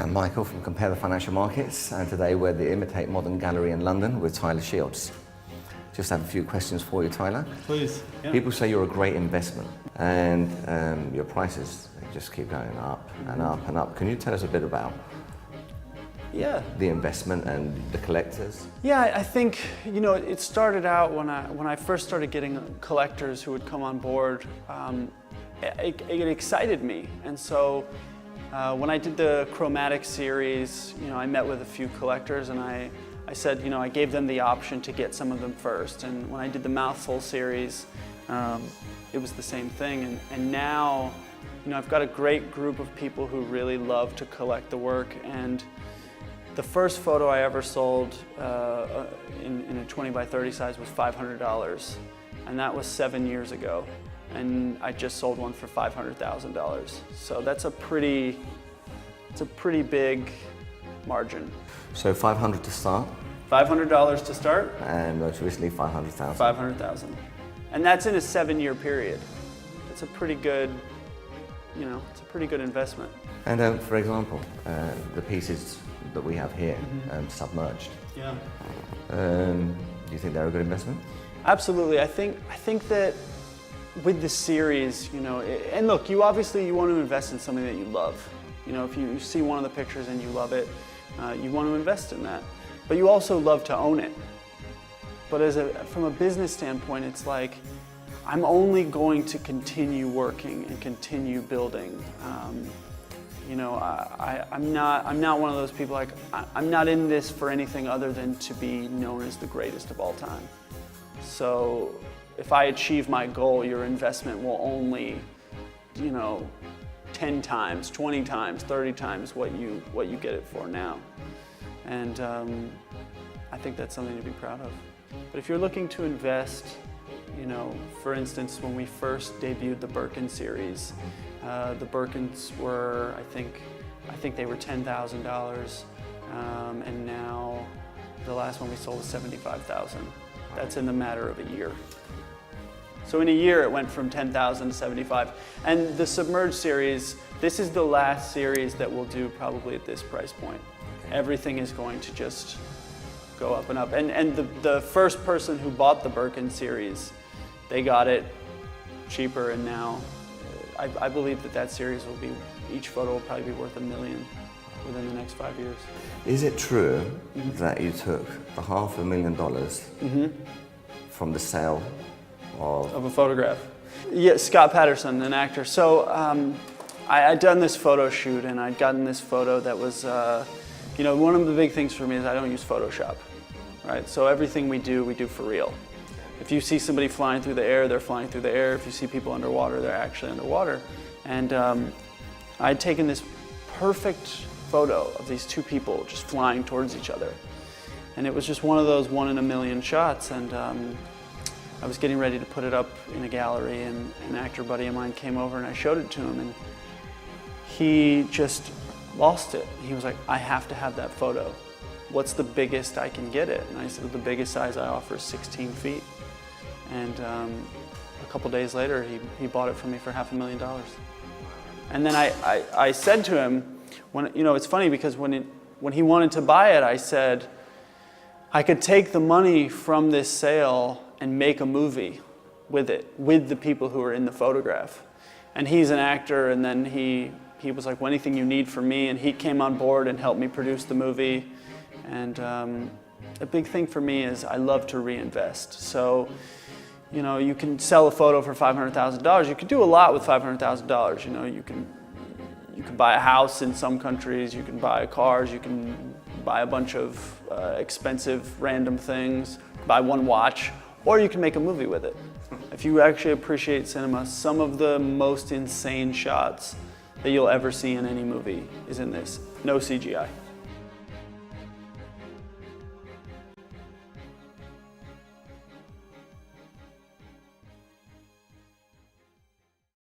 I'm Michael from Compare the Financial Markets, and today we're at the Imitate Modern Gallery in London with Tyler Shields. Just have a few questions for you, Tyler. Please. Yeah. People say you're a great investment, and your prices just keep going up and up and up. Can you tell us a bit about the investment and the collectors? Yeah, I think, you know, it started out when I first started getting collectors who would come on board. It excited me, and so when I did the chromatic series, you know, I met with a few collectors, and I said, you know, I gave them the option to get some of them first. And when I did the Mouthful series, it was the same thing. And now, you know, I've got a great group of people who really love to collect the work. And the first photo I ever sold in a 20 by 30 size was $500, and that was 7 years ago. And I just sold one for $500,000. So that's a pretty big margin. So 500 to start? $500 to start. And most recently 500,000. 500,000. And that's in a 7-year period. It's a pretty good, you know, it's a pretty good investment. And for example, the pieces that we have here, submerged. Yeah. Do you think they're a good investment? Absolutely. I think that with the series, you know, and look, you want to invest in something that you love. You know, if you see one of the pictures and you love it, you want to invest in that. But you also love to own it. But from a business standpoint, it's like, I'm only going to continue working and continue building. You know, I'm not one of those people, like, I'm not in this for anything other than to be known as the greatest of all time. So if I achieve my goal, your investment will only, you know, 10 times, 20 times, 30 times what you get it for now. And I think that's something to be proud of. But if you're looking to invest, you know, for instance, when we first debuted the Birkin series, the Birkins were, I think they were $10,000, and now the last one we sold was $75,000. That's in the matter of a year. So in a year, it went from 10,000 to 75. And the Submerged series, this is the last series that we'll do probably at this price point. Everything is going to just go up and up. And the first person who bought the Birkin series, they got it cheaper, and now I believe that series will be, each photo will probably be worth $1 million within the next 5 years. Is it true that you took the $500,000 from the sale of a photograph? Yeah, Scott Patterson, an actor. So I'd done this photo shoot, and I'd gotten this photo that was, you know, one of the big things for me is I don't use Photoshop, right? So everything we do for real. If you see somebody flying through the air, they're flying through the air. If you see people underwater, they're actually underwater. And I'd taken this perfect photo of these two people just flying towards each other. And it was just one of those 1 in a million shots. And I was getting ready to put it up in a gallery, and an actor buddy of mine came over and I showed it to him, and he just lost it. He was like, I have to have that photo. What's the biggest I can get it? And I said, well, the biggest size I offer is 16 feet. And a couple days later, he bought it from me for $500,000. And then I said to him, you know, it's funny because when he wanted to buy it, I said, I could take the money from this sale and make a movie with it, with the people who are in the photograph. And he's an actor, and then he was like, well, anything you need from me, and he came on board and helped me produce the movie. And a big thing for me is I love to reinvest. So, you know, you can sell a photo for $500,000. You can do a lot with $500,000. You know, you can buy a house in some countries, you can buy cars, you can buy a bunch of expensive random things, buy one watch, or you can make a movie with it. If you actually appreciate cinema, some of the most insane shots that you'll ever see in any movie is in this. No CGI.